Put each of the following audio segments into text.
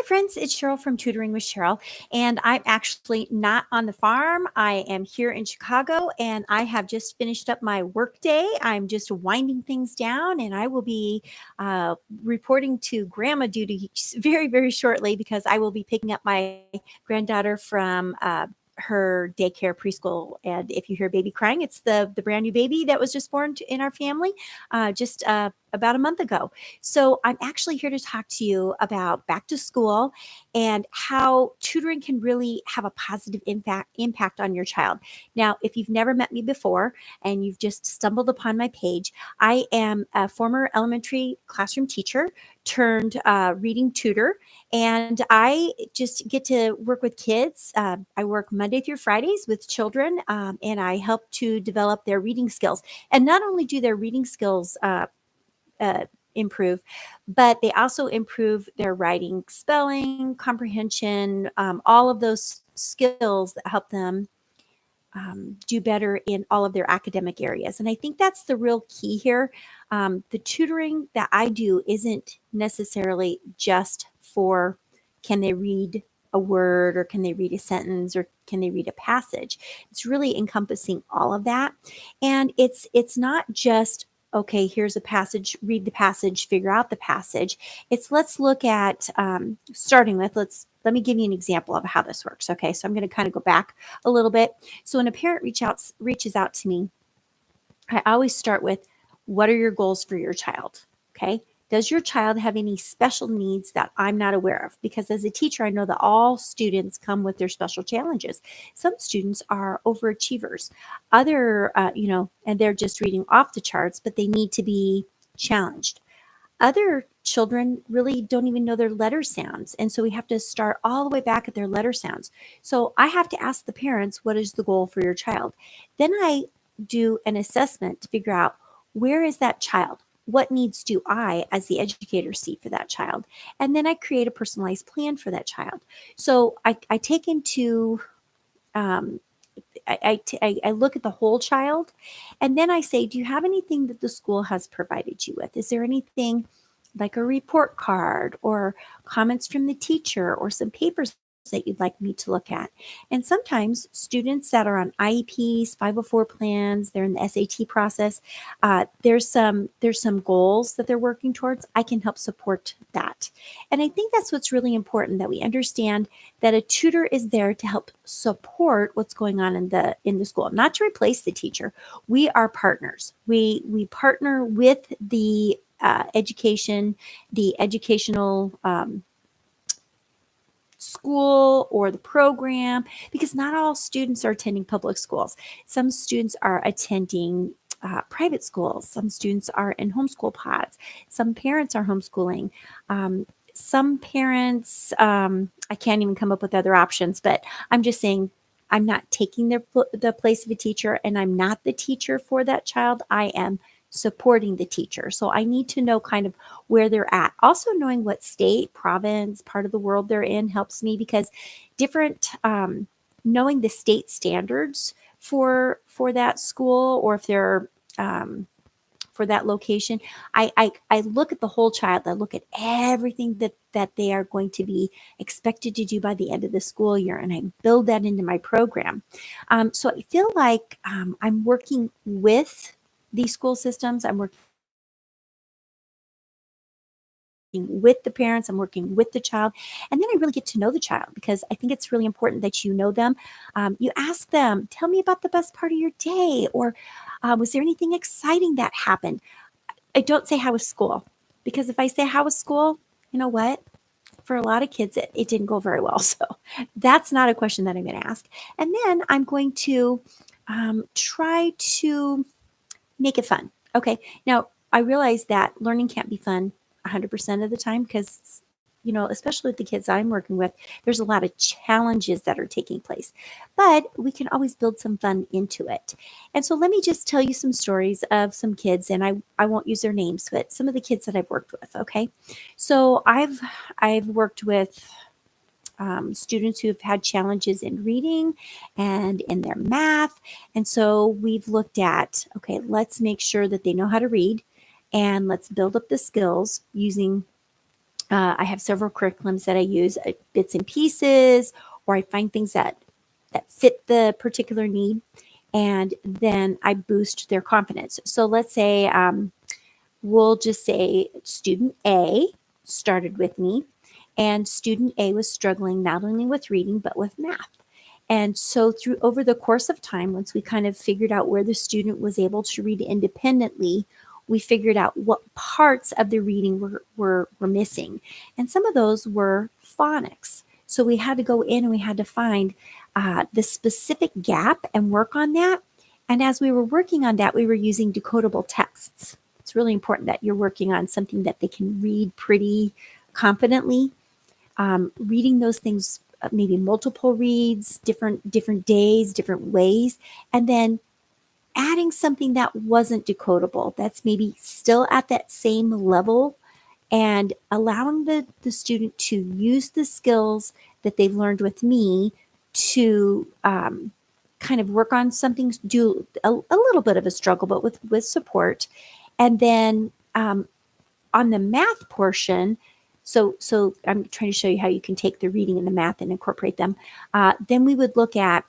Hi, friends. It's Sheryl from Tutoring with Sheryl, and I'm actually not on the farm. I am here in Chicago, and I have just finished up my work day. I'm just winding things down, and I will be reporting to grandma duty very, very shortly because I will be picking up my granddaughter from her daycare preschool. And if you hear baby crying, it's the brand new baby that was just born in our family just about a month ago. So I'm actually here to talk to you about back to school and how tutoring can really have a positive impact on your child. Now, if you've never met me before and you've just stumbled upon my page, I am a former elementary classroom teacher turned reading tutor, and I just get to work with kids. I work Monday through Fridays with children, and I help to develop their reading skills. And not only do their reading skills uh, improve, but they also improve their writing, spelling, comprehension, all of those skills that help them do better in all of their academic areas. And I think that's the real key here. The tutoring that I do isn't necessarily just for can they read a word or can they read a sentence or can they read a passage. It's really encompassing all of that. And it's not just okay, here's a passage, read the passage, figure out the passage. It's let's look at starting with let me give you an example of how this works. Okay, so I'm going to kind of go back a little bit. So when a parent reaches out to me, I always start with, what are your goals for your child? Okay. Does your child have any special needs that I'm not aware of? Because as a teacher, I know that all students come with their special challenges. Some students are overachievers. And they're just reading off the charts, but they need to be challenged. Other children really don't even know their letter sounds. And so we have to start all the way back at their letter sounds. So I have to ask the parents, what is the goal for your child? Then I do an assessment to figure out, where is that child? What needs do I, as the educator, see for that child? And then I create a personalized plan for that child. So I take into um, I look at the whole child, and then I say, do you have anything that the school has provided you with? Is there anything like a report card or comments from the teacher or some papers that you'd like me to look at? And sometimes students that are on IEPs, 504 plans, they're in the SAT process. There's some goals that they're working towards. I can help support that, and I think that's what's really important, that we understand that a tutor is there to help support what's going on in the school, not to replace the teacher. We are partners. We partner with the education, the educational school or the program, because not all students are attending public schools. Some students are attending private schools. Some students are in homeschool pods. Some parents are homeschooling. Some parents, I can't even come up with other options, but I'm just saying, I'm not taking the place of a teacher, and I'm not the teacher for that child. I am supporting the teacher. So I need to know kind of where they're at. Also, knowing what state, province, part of the world they're in helps me, because knowing the state standards for that school, or if they're for that location, I look at the whole child. I look at everything that they are going to be expected to do by the end of the school year, and I build that into my program. So I feel like I'm working with these school systems. I'm working with the parents, I'm working with the child, and then I really get to know the child, because I think it's really important that you know them. You ask them, tell me about the best part of your day, or was there anything exciting that happened? I don't say, how was school? Because if I say, how was school, you know what? For a lot of kids, it didn't go very well. So that's not a question that I'm going to ask. And then I'm going to try to make it fun. Okay. Now, I realize that learning can't be fun 100% of the time, because, especially with the kids I'm working with, there's a lot of challenges that are taking place, but we can always build some fun into it. And so let me just tell you some stories of some kids, and I won't use their names, but some of the kids that I've worked with. Okay. So I've worked with students who have had challenges in reading and in their math. And so we've looked at, okay, let's make sure that they know how to read, and let's build up the skills using I have several curriculums that I use, bits and pieces, or I find things that fit the particular need, and then I boost their confidence. So let's say we'll just say student A started with me, and student A was struggling not only with reading but with math. And so through over the course of time, once we kind of figured out where the student was able to read independently, we figured out what parts of the reading were missing. And some of those were phonics. So we had to go in and we had to find the specific gap and work on that. And as we were working on that, we were using decodable texts. It's really important that you're working on something that they can read pretty confidently. Reading those things, maybe multiple reads, different days, different ways, and then adding something that wasn't decodable, that's maybe still at that same level, and allowing the student to use the skills that they've learned with me to kind of work on something, do a little bit of a struggle, but with support. And then on the math portion, so I'm trying to show you how you can take the reading and the math and incorporate them. Then we would look at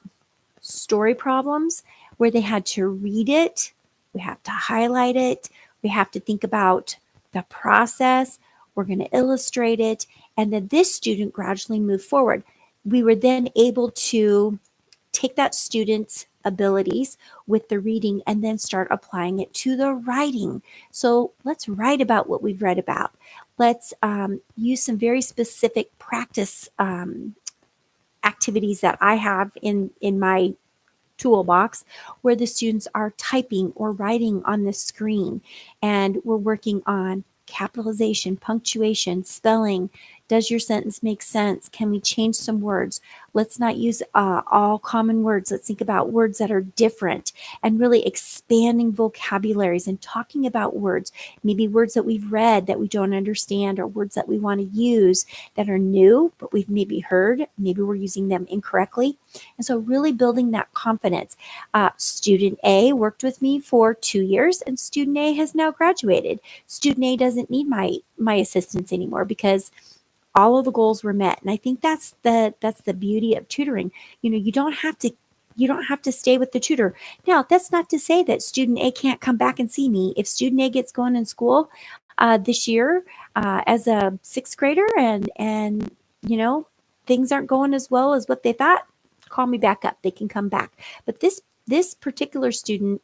story problems where they had to read it, we have to highlight it, we have to think about the process, we're going to illustrate it, and then this student gradually moved forward. We were then able to take that student's abilities with the reading and then start applying it to the writing. So let's write about what we've read about. Let's use some very specific practice activities that I have in my toolbox where the students are typing or writing on the screen, and we're working on capitalization, punctuation, spelling. Does your sentence make sense? Can we change some words? Let's not use all common words. Let's think about words that are different, and really expanding vocabularies and talking about words, maybe words that we've read that we don't understand, or words that we want to use that are new, but we've maybe heard, maybe we're using them incorrectly. And so really building that confidence. Student A worked with me for 2 years, and student A has now graduated. Student A doesn't need my assistance anymore because all of the goals were met. And I think that's the beauty of tutoring. You don't have to stay with the tutor. Now, that's not to say that student A can't come back and see me. If student A gets going in school this year as a sixth grader, and things aren't going as well as what they thought, call me back up. They can come back. But this particular student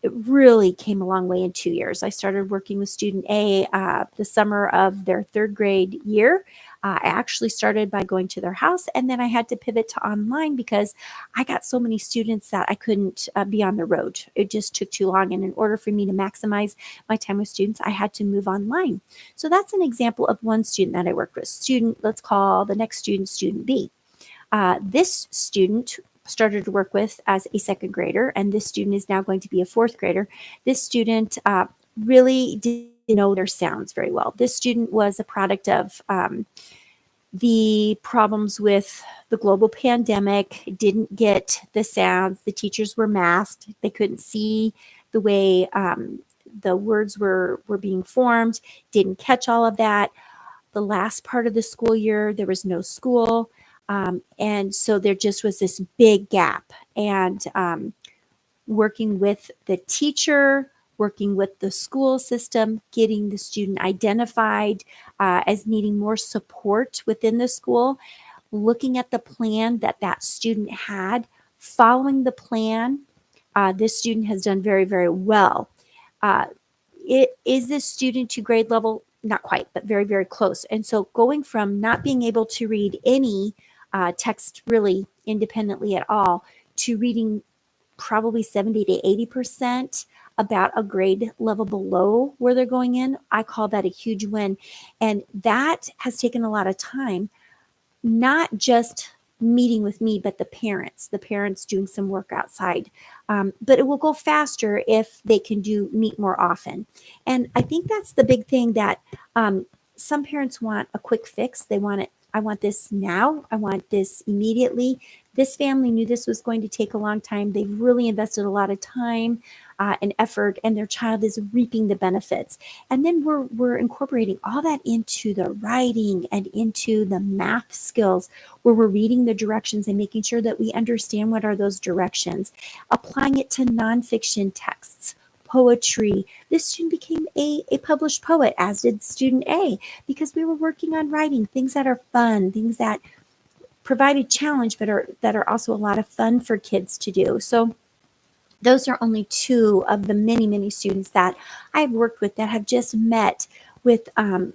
it really came a long way in 2 years. I started working with student A the summer of their third grade year. I actually started by going to their house, and then I had to pivot to online because I got so many students that I couldn't be on the road. It just took too long. And in order for me to maximize my time with students, I had to move online. So that's an example of one student that I worked with. Let's call the next student student B. This student started to work with as a second grader, and this student is now going to be a fourth grader. This student really didn't know their sounds very well. This student was a product of the problems with the global pandemic, didn't get the sounds. The teachers were masked. They couldn't see the way the words were being formed, didn't catch all of that. The last part of the school year, there was no school. And so there just was this big gap. And working with the teacher, working with the school system, getting the student identified as needing more support within the school, looking at the plan that student had, following the plan. This student has done very, very well. Is this student to grade level? Not quite, but very, very close. And so going from not being able to read any text really independently at all to reading probably 70 to 80%, about a grade level below where they're going in, I call that a huge win. And that has taken a lot of time, not just meeting with me, but the parents doing some work outside. But it will go faster if they can meet more often. And I think that's the big thing, that some parents want a quick fix. They want it. I want this now. I want this immediately. This family knew this was going to take a long time. They've really invested a lot of time and effort, and their child is reaping the benefits. And then we're incorporating all that into the writing and into the math skills, where we're reading the directions and making sure that we understand what are those directions, applying it to nonfiction texts, poetry. This student became a published poet, as did student A, because we were working on writing things that are fun, things that provide a challenge, but that are also a lot of fun for kids to do. So those are only two of the many, many students that I've worked with that have just met with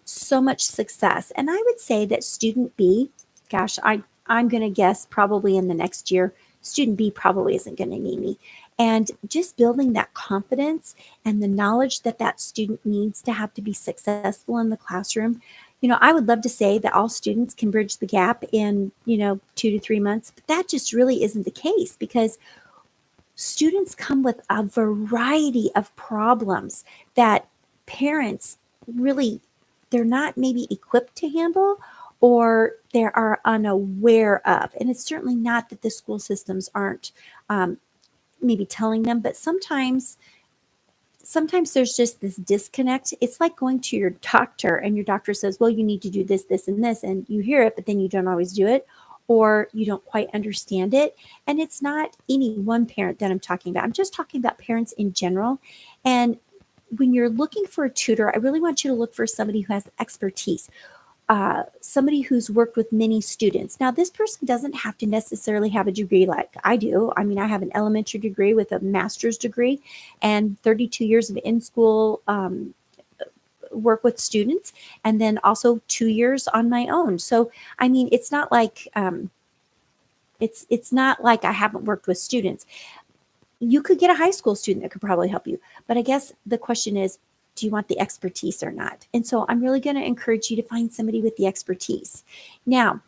so much success. And I would say that student B, gosh, I'm going to guess probably in the next year, student B probably isn't going to need me. And just building that confidence and the knowledge that that student needs to have to be successful in the classroom. I would love to say that all students can bridge the gap in, 2 to 3 months, but that just really isn't the case, because students come with a variety of problems that parents really, they're not maybe equipped to handle, or they are unaware of. And it's certainly not that the school systems aren't maybe telling them, but sometimes there's just this disconnect. It's like going to your doctor and your doctor says, well, you need to do this, this, and this, and you hear it, but then you don't always do it, or you don't quite understand it. And it's not any one parent that I'm talking about. I'm just talking about parents in general. And when you're looking for a tutor, I really want you to look for somebody who has expertise. Somebody who's worked with many students. Now, this person doesn't have to necessarily have a degree like I do. I mean, I have an elementary degree with a master's degree and 32 years of in-school work with students, and then also 2 years on my own. So, I mean, it's not like it's not like I haven't worked with students. You could get a high school student that could probably help you, but I guess the question is, do you want the expertise or not? And so I'm really going to encourage you to find somebody with the expertise. Now,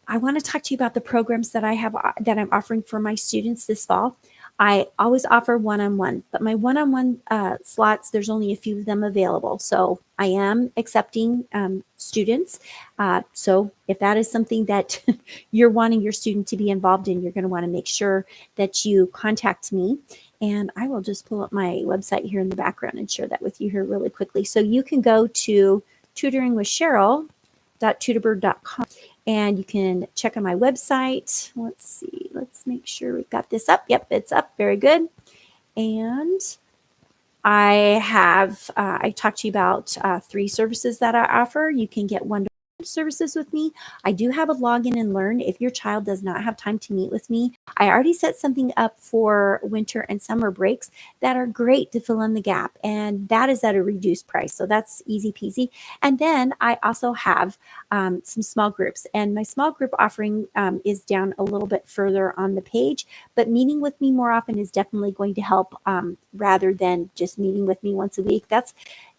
I want to talk to you about the programs that I have that I'm offering for my students this fall. I always offer one-on-one, but my one-on-one slots, there's only a few of them available. So I am accepting students. So if that is something that you're wanting your student to be involved in, you're going to want to make sure that you contact me. And I will just pull up my website here in the background and share that with you here really quickly. So you can go to tutoringwithcheryl.tutorbird.com. And you can check on my website. Let's see. Let's make sure we've got this up. Yep, it's up. Very good. And I talked to you about 3 services that I offer. You can get one services with me. I do have a login and learn. If your child does not have time to meet with me, I already set something up for winter and summer breaks that are great to fill in the gap. And that is at a reduced price. So that's easy peasy. And then I also have some small groups, and my small group offering is down a little bit further on the page, but meeting with me more often is definitely going to help rather than just meeting with me once a week.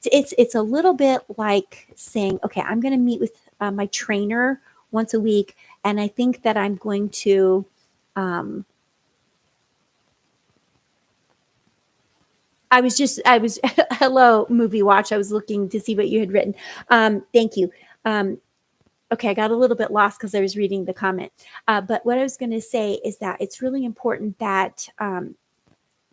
It's a little bit like saying, okay, I'm going to meet with my trainer once a week, and I think that I'm going to I was hello movie watch. I was looking to see what you had written. Thank you. Okay, I got a little bit lost because I was reading the comment. But what I was going to say is that it's really important that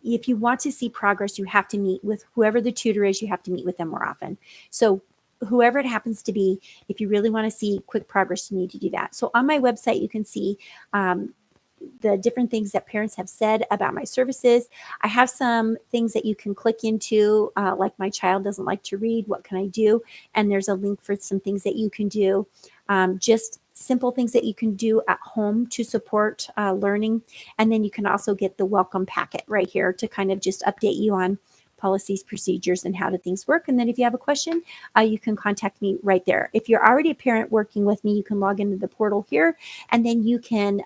if you want to see progress, you have to meet with whoever the tutor is. You have to meet with them more often. So whoever it happens to be, if you really want to see quick progress, you need to do that. So on my website, you can see the different things that parents have said about my services. I have some things that you can click into, like my child doesn't like to read. What can I do? And there's a link for some things that you can do. Just simple things that you can do at home to support learning. And then you can also get the welcome packet right here to kind of just update you on policies, procedures, and how do things work. And then if you have a question, you can contact me right there. If you're already a parent working with me, you can log into the portal here, and then you can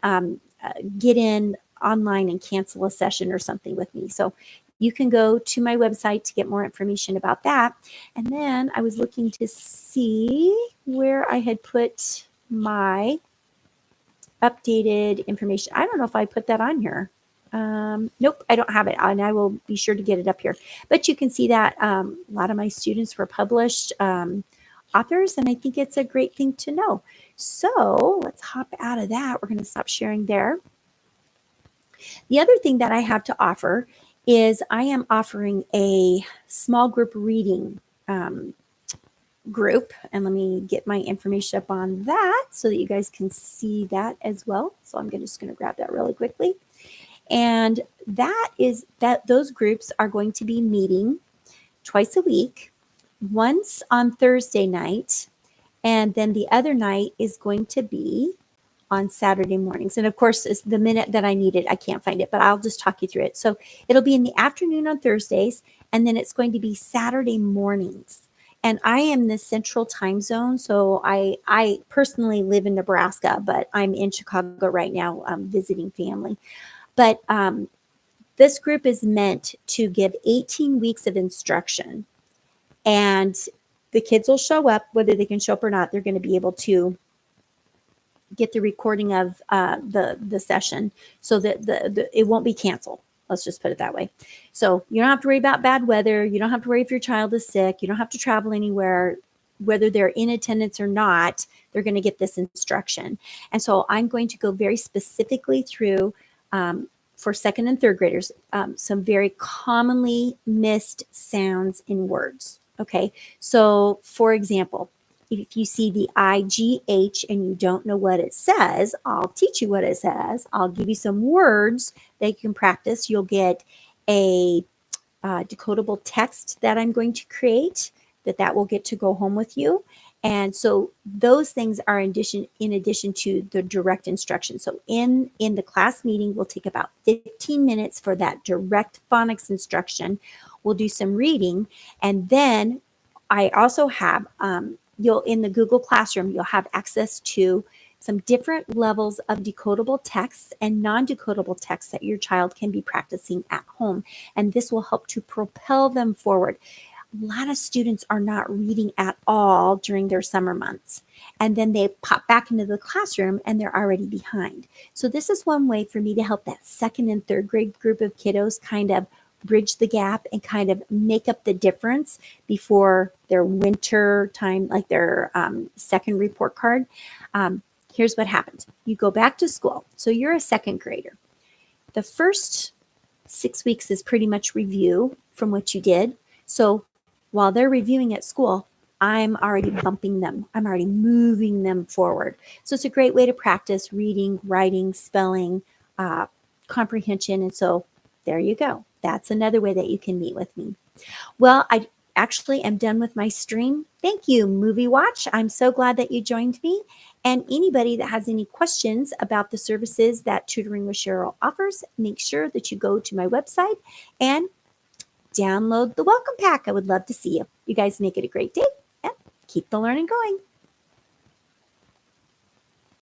get in online and cancel a session or something with me. So you can go to my website to get more information about that. And then I was looking to see where I had put my updated information. I don't know if I put that on here. Nope, I don't have it, and I will be sure to get it up here. But you can see that a lot of my students were published authors, and I think it's a great thing to know. So let's hop out of that. We're going to stop sharing there. The other thing that I have to offer is I am offering a small group reading group. And let me get my information up on that so that you guys can see that as well. So I'm just going to grab that really quickly. And those groups are going to be meeting twice a week, once on Thursday night, and then the other night is going to be on Saturday mornings. And of course, it's the minute that I need it, I can't find it, but I'll just talk you through it. So it'll be in the afternoon on Thursdays, and then it's going to be Saturday mornings. And I am the central time zone. So I personally live in Nebraska, but I'm in Chicago right now visiting family. But this group is meant to give 18 weeks of instruction. And the kids will show up, whether they can show up or not, they're going to be able to get the recording of the session so that it won't be canceled. Let's just put it that way. So you don't have to worry about bad weather. You don't have to worry if your child is sick. You don't have to travel anywhere. Whether they're in attendance or not, they're going to get this instruction. And so I'm going to go very specifically through, for second and third graders, some very commonly missed sounds in words. Okay. So for example, if you see the IGH and you don't know what it says, I'll teach you what it says. I'll give you some words that you can practice. You'll get a decodable text that I'm going to create that will get to go home with you. And so those things are in addition to the direct instruction. So in the class meeting, we'll take about 15 minutes for that direct phonics instruction. We'll do some reading. And then I also have, in the Google Classroom, you'll have access to some different levels of decodable texts and non-decodable texts that your child can be practicing at home. And this will help to propel them forward. A lot of students are not reading at all during their summer months. And then they pop back into the classroom and they're already behind. So this is one way for me to help that second and third grade group of kiddos kind of bridge the gap and kind of make up the difference before their winter time, like their second report card. Here's what happens. You go back to school. So you're a second grader. The first 6 weeks is pretty much review from what you did. So while they're reviewing at school, I'm already bumping them. I'm already moving them forward. So it's a great way to practice reading, writing, spelling, comprehension. And so there you go. That's another way that you can meet with me. Well, I actually am done with my stream. Thank you, Movie Watch. I'm so glad that you joined me. And anybody that has any questions about the services that Tutoring with Sheryl offers, make sure that you go to my website and download the welcome pack. I would love to see you. You guys make it a great day and keep the learning going.